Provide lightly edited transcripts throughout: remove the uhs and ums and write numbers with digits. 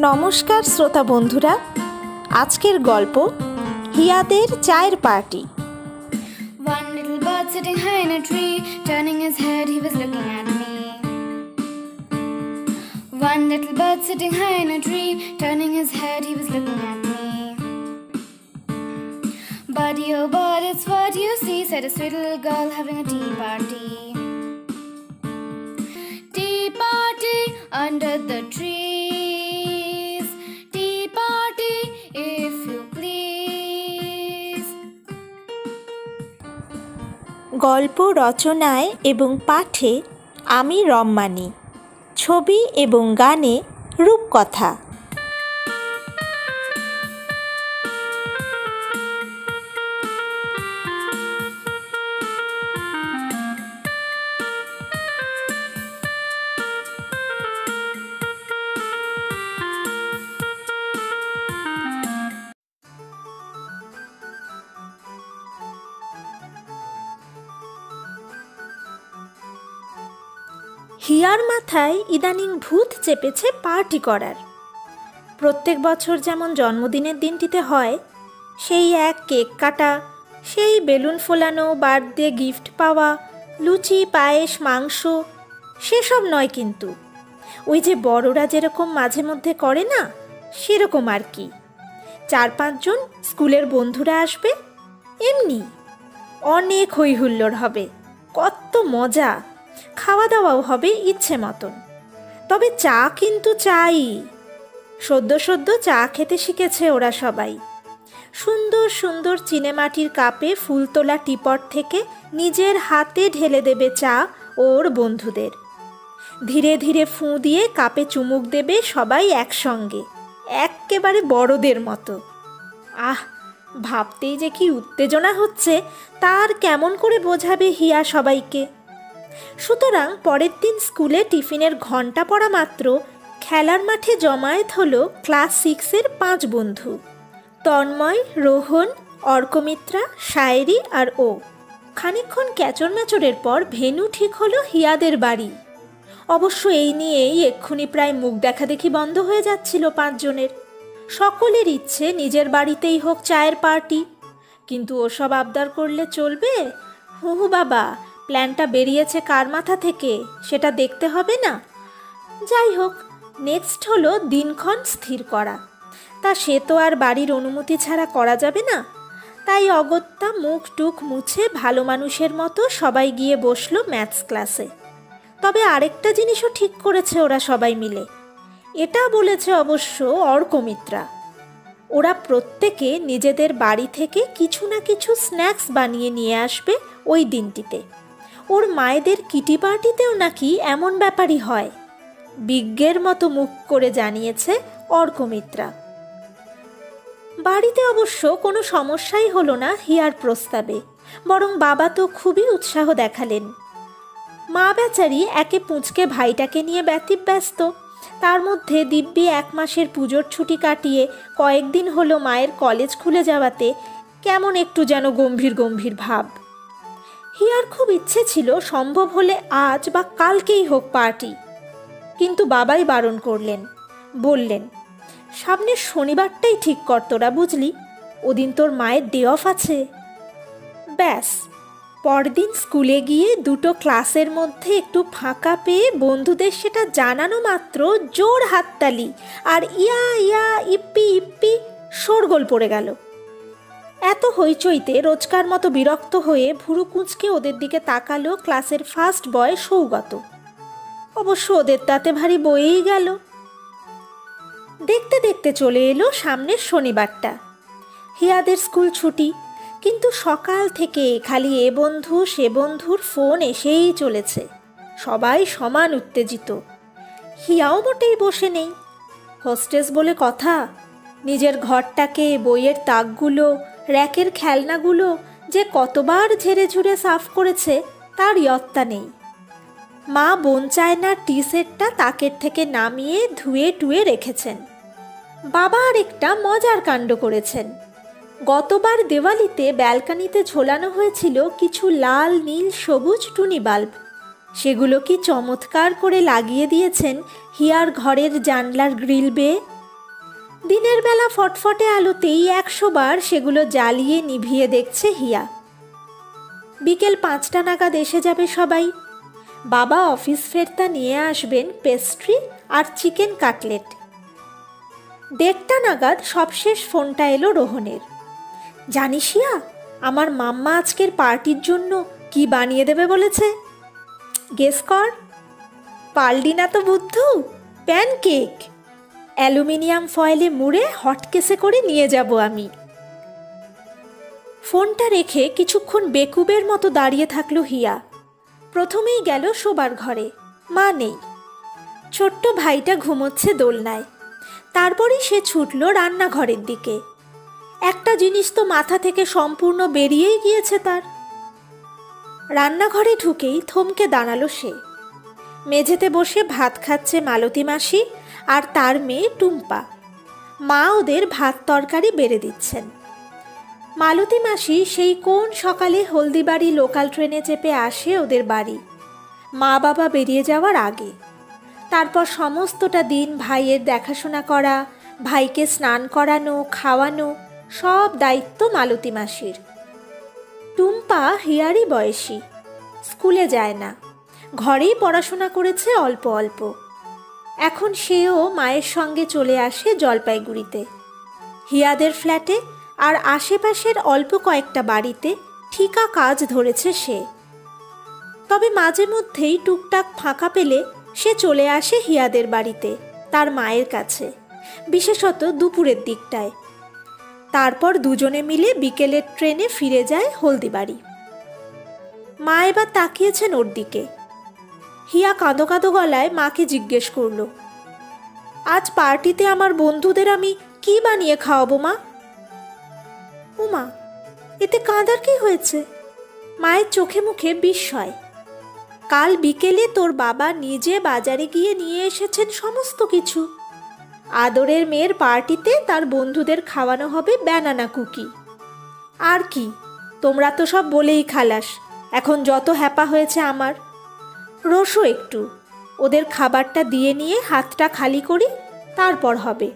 নমস্কার শ্রোতা বন্ধুরা, আজকের গল্প হিয়াদের চায়ের party. One little bird sitting high in a tree, turning his head, he was looking at me. One little bird sitting high in a tree, turning his head, he was looking at me. Buddy, oh bud, it's what you see, said a sweet little girl having a tea party. Tea party under the trees, tea party if you please. গল্প রচনায় এবং পাঠে আমি রম্মানী, ছবি এবং গানে রূপকথা। Here মাথায় ইদানিং ভূত চেপেছে পার্টি করার। প্রত্যেক বছর যেমন জন্মদিনের দিনটিতে হয়, সেই এক কেক কাটা, সেই বেলুন ফোলানো, বার্থডে গিফট পাওয়া, লুচি পায়েস মাংস, সেসব নয়, কিন্তু ওই যে বড়রা যেরকম মাঝে মধ্যে করে না, সেরকম আর কি। 4-5 জন স্কুলের বন্ধুরা আসবে, এমনি অনেক হই হুল্লোড় হবে, কত মজা, খাওয়া দাওয়াও হবে ইচ্ছে মতন। তবে চা কিন্তু চাই। সদ্য সদ্য চা খেতে শিখেছে ওরা সবাই। সুন্দর সুন্দর চিনেমাটির কাপে ফুল তোলা টিপট থেকে নিজের হাতে ঢেলে দেবে চা ওর বন্ধুদের। ধীরে ধীরে ফুঁ দিয়ে কাপে চুমুক দেবে সবাই একসঙ্গে, এক্কেবারে বড়দের মতো। আহ, ভাবতেই যে কি উত্তেজনা হচ্ছে, তার কেমন করে বোঝাবে হিয়া সবাইকে। সুতরাং পরের দিন স্কুলে টিফিনের ঘণ্টা পড়া মাত্র খেলার মাঠে জমায়েত হলো ক্লাস 6-এর 5 বন্ধু: তন্ময়, রোহন, অর্কমিত্রা, শায়েরি আর ও। খানিকক্ষণ ক্যাচর ম্যাচরের পর ভেন্যু ঠিক হলো হিয়াদের বাড়ি। অবশ্য এই নিয়েই এক্ষুনি প্রায় মুখ দেখাদেখি বন্ধ হয়ে যাচ্ছিল 5 জনের। সকলের ইচ্ছে নিজের বাড়িতেই হোক চায়ের পার্টি, কিন্তু ওসব আবদার করলে চলবে? হু বাবা, প্ল্যানটা বেরিয়েছে কার মাথা থেকে সেটা দেখতে হবে না? যাই হোক, নেক্সট হলো দিনক্ষণ স্থির করা। তা সে তো আর বাড়ির অনুমতি ছাড়া করা যাবে না। তাই অগত্যা মুখ টুক মুছে ভালো মানুষের মতো সবাই গিয়ে বসলো ম্যাথস ক্লাসে। তবে আরেকটা জিনিসও ঠিক করেছে ওরা সবাই মিলে। এটা বলেছে অবশ্য অর্কমিত্রা, ওরা প্রত্যেকে নিজেদের বাড়ি থেকে কিছু না কিছু স্ন্যাক্স বানিয়ে নিয়ে আসবে ওই দিনটিতে। ওর মায়েদের কিটি পার্টিতেও নাকি এমন ব্যাপারই হয়। বিজ্ঞের মতো মুখ করে জানিয়েছে অর্কমিত্রা। বাড়িতে অবশ্য কোনো সমস্যাই হলো না হিয়ার প্রস্তাবে, বরং বাবা তো খুবই উৎসাহ দেখালেন। মা বেচারি একে পুঁচকে ভাইটাকে নিয়ে ব্যতিব্যস্ত। তার মধ্যে দিব্যি 1 মাসের পুজোর ছুটি কাটিয়ে কয়েকদিন হলো মায়ের কলেজ খুলে যাওয়াতে কেমন একটু যেন গম্ভীর গম্ভীর ভাব। হিয়ার খুব ইচ্ছে ছিল সম্ভব হলে আজ বা কালকেই হোক পার্টি, কিন্তু বাবাই বারণ করলেন। বললেন, সামনের শনিবারটাই ঠিক কর তোরা, বুঝলি? ওদিন তোর মায়ের ডে অফ আছে। ব্যাস, পরদিন স্কুলে গিয়ে 2টো ক্লাসের মধ্যে একটু ফাঁকা পেয়ে বন্ধুদের সেটা জানানো মাত্র জোর হাততালি আর ইয়া ইয়া ইপ্পি ইপ্পি শোরগোল পড়ে গেল। এত হইচইতে রোজকার মতো বিরক্ত হয়ে ভুরু কুঁচকে ওদের দিকে তাকালো ক্লাসের ফার্স্ট বয় সৌগত। অবশ্য ওদের তাতে ভারী বয়েই গেল। দেখতে দেখতে চলে এলো সামনের শনিবারটা। হিয়াদের স্কুল ছুটি, কিন্তু সকাল থেকে খালি এ বন্ধু সে বন্ধুর ফোন এসেই চলেছে। সবাই সমান উত্তেজিত। হিয়াও মোটেই বসে নেই। হোস্টেস বলে কথা, নিজের ঘরটাকে, বইয়ের তাকগুলো, র্যাকের খেলনাগুলো যে কতবার ঝেড়ে ঝুড়ে সাফ করেছে তার ইয়ত্তা নেই। মা বোন চায়নার টি সেটটা তাকের থেকে নামিয়ে ধুয়ে টুয়ে রেখেছেন। বাবা আর একটা মজার কাণ্ড করেছেন। গতবার দেওয়ালিতে ব্যালকানিতে ঝোলানো হয়েছিল কিছু লাল নীল সবুজ টুনি বাল্ব। সেগুলো কি চমৎকার করে লাগিয়ে দিয়েছেন হিয়ার ঘরের জানলার গ্রিল বেয়ে। দিনের বেলা ফটফটে আলোতেই 100 বার সেগুলো জ্বালিয়ে নিভিয়ে দেখছে হিয়া। বিকেল 5টা নাগাদ এসে যাবে সবাই। বাবা অফিস ফেরতা নিয়ে আসবেন পেস্ট্রি আর চিকেন কাটলেট। 1:30টা নাগাদ সবশেষ ফোনটা এলো রোহনের। জানিস হিয়া, আমার মাম্মা আজকের পার্টির জন্য কি বানিয়ে দেবে বলেছে? গেস কর। পারলি না তো বুদ্ধু, প্যানকেক। অ্যালুমিনিয়াম ফয়েলে মুড়ে হটকেসে করে নিয়ে যাব আমি। ফোনটা রেখে কিছুক্ষণ বেকুবের মতো দাঁড়িয়ে থাকলো হিয়া। প্রথমেই গেল শোবার ঘরে, মা নেই। ছোট্ট ভাইটা ঘুমোচ্ছে দোলনায়। তারপরই সে ছুটল রান্নাঘরের দিকে। একটা জিনিস তো মাথা থেকে সম্পূর্ণ বেরিয়েই গিয়েছে তার। রান্নাঘরে ঢুকেই থমকে দাঁড়ালো সে। মেঝেতে বসে ভাত খাচ্ছে মালতী মাসি আর তার মেয়ে টুম্পা। মা ওদের ভাত তরকারি বেড়ে দিচ্ছেন। মালতী মাসি সেই কোন সকালে হলদিবাড়ি লোকাল ট্রেনে চেপে আসে ওদের বাড়ি, মা বাবা বেরিয়ে যাওয়ার আগে। তারপর সমস্তটা দিন ভাইয়ের দেখাশোনা করা, ভাইকে স্নান করানো, খাওয়ানো, সব দায়িত্ব মালতী মাসির। টুম্পা হিয়ারই বয়সী, স্কুলে যায় না, ঘরেই পড়াশোনা করেছে অল্প অল্প। এখন সেও মায়ের সঙ্গে চলে আসে জলপাইগুড়িতে। হিয়াদের ফ্ল্যাটে আর আশেপাশের অল্প কয়েকটা বাড়িতে ঠিকা কাজ ধরেছে সে। তবে মাঝে মধ্যেই টুকটাক ফাঁকা পেলে সে চলে আসে হিয়াদের বাড়িতে, তার মায়ের কাছে, বিশেষত দুপুরের দিকটায়। তারপর দুজনে মিলে বিকেলের ট্রেনে ফিরে যায় হলদিবাড়ি। মা এবার তাকিয়েছেন ওর দিকে। হিয়া কাঁদো কাঁদো গলায় মাকে জিজ্ঞেস করল, আজ পার্টিতে আমার বন্ধুদের আমি কি বানিয়ে খাওয়াবো মা? উমা, এতে কাঁদার কি হয়েছে? মায়ের চোখে মুখে বিস্ময়। কাল বিকেলে তোর বাবা নিজে বাজারে গিয়ে নিয়ে এসেছেন সমস্ত কিছু। আদরের মেয়ের পার্টিতে তার বন্ধুদের খাওয়ানো হবে ব্যানানা কুকি। আর কি, তোমরা তো সব বলেই খালাস। এখন যত হ্যাপা হয়েছে আমার। রসো একটু, ওদের খাবারটা দিয়ে নিয়ে হাতটা খালি করি, তারপর হবে।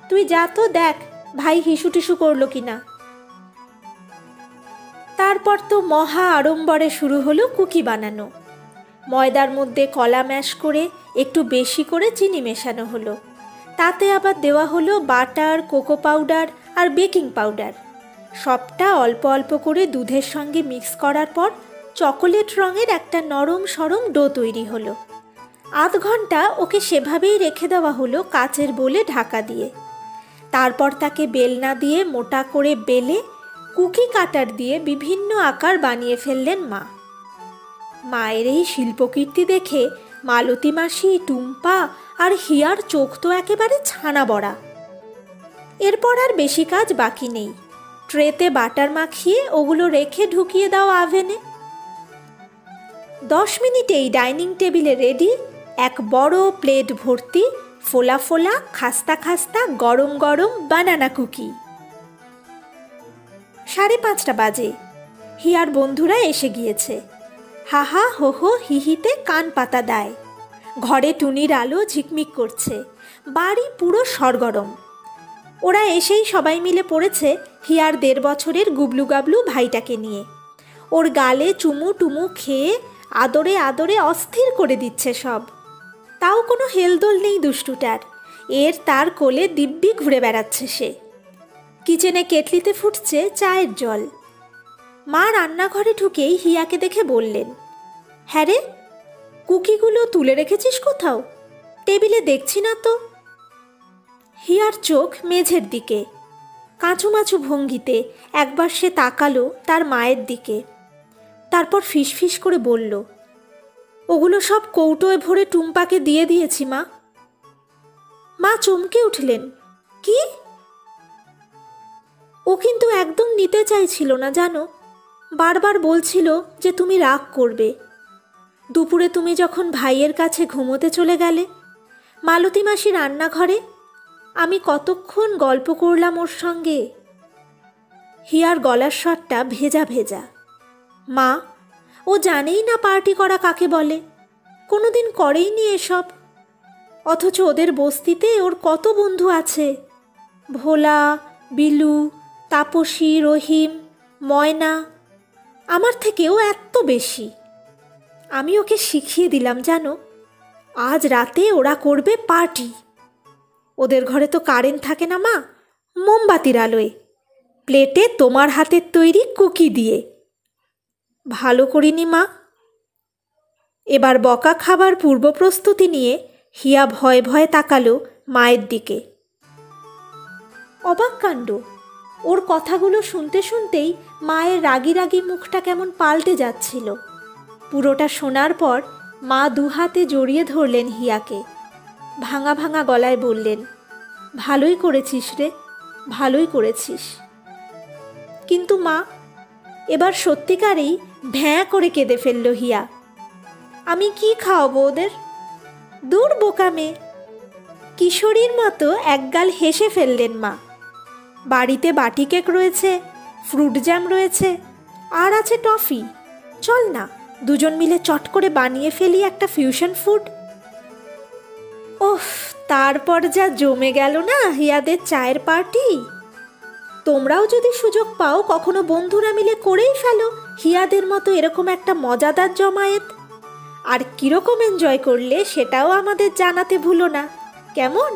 তুই যা তো দেখ ভাই হিসু টিসু করলো কিনা। তারপর তো মহা আড়ম্বরে শুরু হলো কুকি বানানো। ময়দার মধ্যে কলা ম্যাশ করে একটু বেশি করে চিনি মেশানো হলো। তাতে আবার দেওয়া হলো বাটার, কোকো পাউডার আর বেকিং পাউডার। সবটা অল্প অল্প করে দুধের সঙ্গে মিক্স করার পর চকোলেট রঙের একটা নরম সরম ডো তৈরি হলো। আধ ঘন্টা ওকে সেভাবেই রেখে দেওয়া হলো কাচের বোলে ঢাকা দিয়ে। তারপর তাকে বেলনা দিয়ে মোটা করে বেলে কুকি কাটার দিয়ে বিভিন্ন আকার বানিয়ে ফেললেন মা। মায়ের এই শিল্পকীর্তি দেখে মালতী মাসি, টুম্পা আর হিয়ার চোখ তো একেবারে ছানা বড়া। এরপর আর বেশি কাজ বাকি নেই। ট্রেতে বাটার মাখিয়ে ওগুলো রেখে ঢুকিয়ে দাও আভেনে। 10 মিনিটেই ডাইনিং টেবিলে রেডি এক বড় প্লেট ভর্তি ফোলা ফোলা খাস্তা খাস্তা গরম গরম বানানা কুকি। 5:30 বাজে। হিয়ার বন্ধুরা এসে গিয়েছে। হাহা হো হো হিহিতে কান পাতা দেয়। ঘরে টুনির আলো ঝিকমিক করছে, বাড়ি পুরো সরগরম। ওরা এসেই সবাই মিলে পড়েছে হিয়ার 1.5 বছরের গুবলু গাবলু ভাইটাকে নিয়ে। ওর গালে চুমু টুমু খেয়ে আদরে আদরে অস্থির করে দিচ্ছে সব। তাও কোনো হেলদোল নেই দুষ্টুটার। এর তার কোলে দিব্যি ঘুরে বেড়াচ্ছে সে। কিচেনে কেটলিতে ফুটছে চায়ের জল। মা রান্নাঘরে ঢুকেই হিয়াকে দেখে বললেন, হ্যাঁ রে, কুকিগুলো তুলে রেখেছিস কোথাও? টেবিলে দেখছি না তো। হিয়ার চোখ মেঝের দিকে। কাঁচুমাচু ভঙ্গিতে একবার সে তাকালো তার মায়ের দিকে। তারপর ফিসফিস করে বলল, ওগুলো সব কৌটোয় ভরে টুম্পাকে দিয়ে দিয়েছি মা। মা চমকে উঠলেন, কি? ও কিন্তু একদম নিতে চাইছিল না জানো। বারবার বলছিল যে তুমি রাগ করবে। দুপুরে তুমি যখন ভাইয়ের কাছে ঘুমোতে চলে গেলে, মালতী মাসি রান্নাঘরে, আমি কতক্ষণ গল্প করলাম ওর সঙ্গে। হিয়ার গলার স্বরটা ভেজা ভেজা। মা, ও জানেই না পার্টি করা কাকে বলে, কোনোদিন করেইনি এসব। অথচ ওদের বস্তিতে ওর কত বন্ধু আছে। ভোলা, বিলু, তাপসী, রহিম, ময়না আমার থেকেও এত বেশি। আমি ওকে শিখিয়ে দিলাম জানো, আজ রাতে ওরা করবে পার্টি। ওদের ঘরে তো কারেন্ট থাকে না মা, মোমবাতির আলোয়, প্লেটে তোমার হাতের তৈরি কুকি দিয়ে। ভালো করিনি মা? এবার বকা খাবার পূর্ব প্রস্তুতি নিয়ে হিয়া ভয়ে ভয়ে তাকালো মায়ের দিকে। অবাক কাণ্ড, ওর কথাগুলো শুনতে শুনতেই মায়ের রাগি রাগি মুখটা কেমন পাল্টে যাচ্ছিল। পুরোটা শোনার পর মা দুহাতে জড়িয়ে ধরলেন হিয়াকে, ভাঙা ভাঙা গলায় বললেন, ভালোই করেছিস রে, ভালোই করেছিস। কিন্তু মা, এবার সত্যিকারেই ভ্যাঁ করে কেঁদে ফেলল হিয়া। আমি কি খাওয়াবো ওদের? দূর বোকা মেয়ে। কিশোরীর মতো একগাল হেসে ফেললেন মা। বাড়িতে বাটি কেক রয়েছে, ফ্রুট জ্যাম রয়েছে, আর আছে টফি। চল না, দুজন মিলে চট করে বানিয়ে ফেলি একটা ফিউশন ফুড। ওফ, তারপর যা জমে গেল না হিয়াদের চায়ের পার্টি। তোমরাও যদি সুযোগ পাও কখনো বন্ধুরা মিলে করেই ফেলো হিয়াদের মতো এরকম একটা মজাদার জমায়েত। আর কিরকম এনজয় করলে সেটাও আমাদের জানাতে ভুলো না, কেমন?